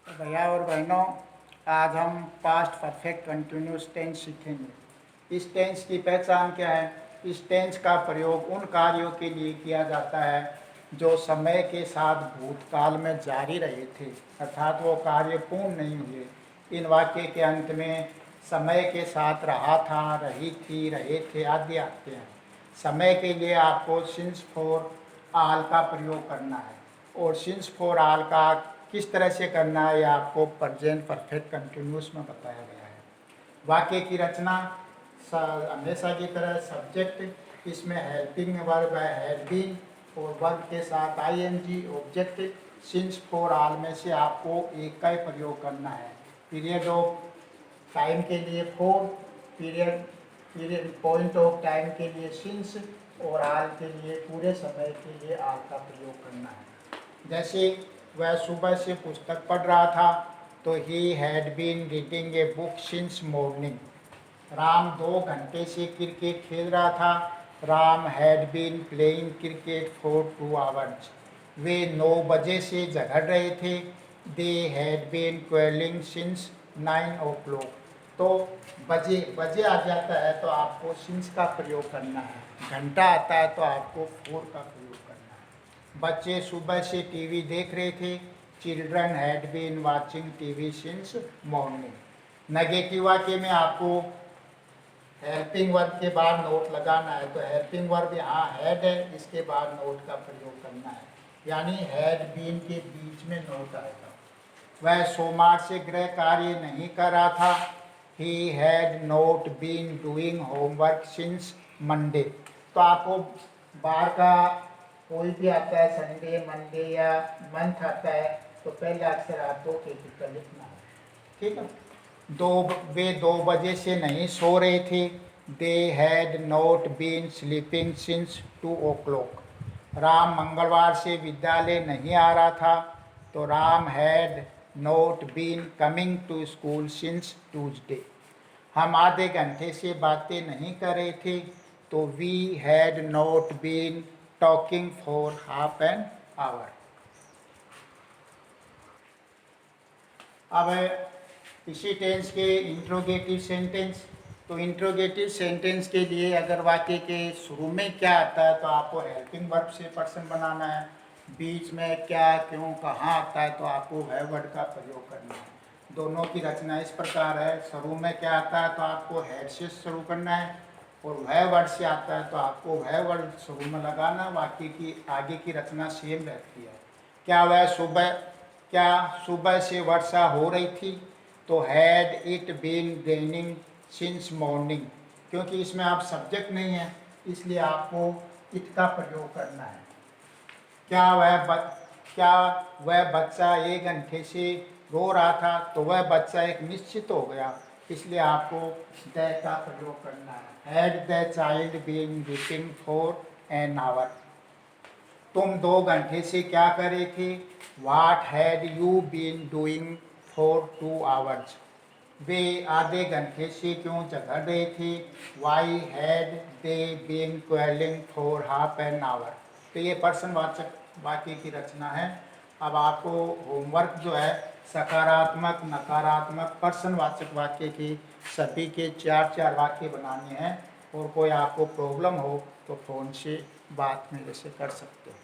तो भैया और बहनों, आज हम पास्ट परफेक्ट कंटिन्यूस टेंस सीखेंगे। इस टेंस की पहचान क्या है? इस टेंस का प्रयोग उन कार्यों के लिए किया जाता है जो समय के साथ भूतकाल में जारी रहे थे, अर्थात वो कार्य पूर्ण नहीं हुए। इन वाक्य के अंत में समय के साथ रहा था, रही थी, रहे थे आदि आते हैं। समय के लिए आपको सिंस फॉर आल का प्रयोग करना है, और सिंस फॉर आल का किस तरह से करना है यह आपको प्रेजेंट परफेक्ट कंटिन्यूस में बताया गया है। वाक्य की रचना हमेशा की तरह सब्जेक्ट, इसमें हेल्पिंग वर्ब है हैड बीन, और वर्ब के साथ ING, object. Since for all में से आपको एक का ही प्रयोग करना है। पीरियड ऑफ टाइम के लिए for, period period point of time के लिए सिंस, और आल के लिए पूरे समय के लिए आल का प्रयोग करना है। जैसे वह सुबह से पुस्तक पढ़ रहा था, तो he had been reading a book since morning. Ram 2 घंटे से क्रिकेट खेल रहा था। Ram had been playing cricket for 2 hours. वे 9 बजे से झगड़ रहे थे। They had been quarrelling since 9 o'clock। तो बजे बजे आ जाता है तो आपको सिंस का प्रयोग करना है। घंटा आता है तो आपको फोर का प्रयोग करना है। बच्चे सुबह से टीवी देख रहे थे। Children had been watching TV since morning. Negative वाक्य में आपको हेल्पिंग वर्ब के बाद नोट लगाना है, तो हेल्पिंग वर्ब यहाँ हैड है, इसके बाद नोट का प्रयोग करना है, यानी हैड बीन के बीच में नोट आएगा। वह सोमवार से गृह कार्य नहीं कर रहा था। He had not been doing homework since Monday. तो आपको बार का कोई भी आता है, संडे, मंडे या मंथ आता है, तो पहले अक्षर आपको कैपिटल लिखना है, ठीक है। वे 2 बजे से नहीं सो रहे थे। They had not been sleeping since 2 o'clock। Ram मंगलवार से विद्यालय नहीं आ रहा था, तो Ram had not been coming to school since Tuesday. हम आधे घंटे से बातें नहीं कर रहे थे, तो we had not been talking for half an hour. अब इसी टेंस के इंट्रोगेटिव सेंटेंस। तो इंट्रोगेटिव सेंटेंस के लिए अगर वाक्य के शुरू में क्या आता है तो आपको हेल्पिंग वर्ब से पर्सन बनाना है। बीच में क्या, क्यों, कहाँ आता है तो आपको वह वर्ड का प्रयोग करना है। दोनों की रचना इस प्रकार है। शुरू में क्या आता है तो आपको हैड से शुरू करना है, और वह वर्ड से आता है तो आपको वह वर्ड शुरू में लगाना। वाक्य की आगे की रचना सेम रहती है। क्या सुबह से वर्षा हो रही थी, तो had it been raining since morning. क्योंकि इसमें आप सब्जेक्ट नहीं है, इसलिए आपको इट का प्रयोग करना है। क्या वह बच्चा 1 घंटे से रो रहा था, तो वह बच्चा एक निश्चित हो गया, इसलिए आपको द का प्रयोग करना है। Had the child been reading for an hour. तुम 2 घंटे से क्या कर रहे थे? What had you been doing for 2 hours? वे आधे घंटे से क्यों झगड़ रहे थे? Why had they been quarreling for half an hour? तो ये पर्सनवाचक वाक्य की रचना है। अब आपको होमवर्क जो है सकारात्मक, नकारात्मक, पर्सनवाचक वाक्य की सभी के 4 वाक्य बनाने हैं। और कोई आपको प्रॉब्लम हो तो फ़ोन से बात मेरे से कर सकते हो।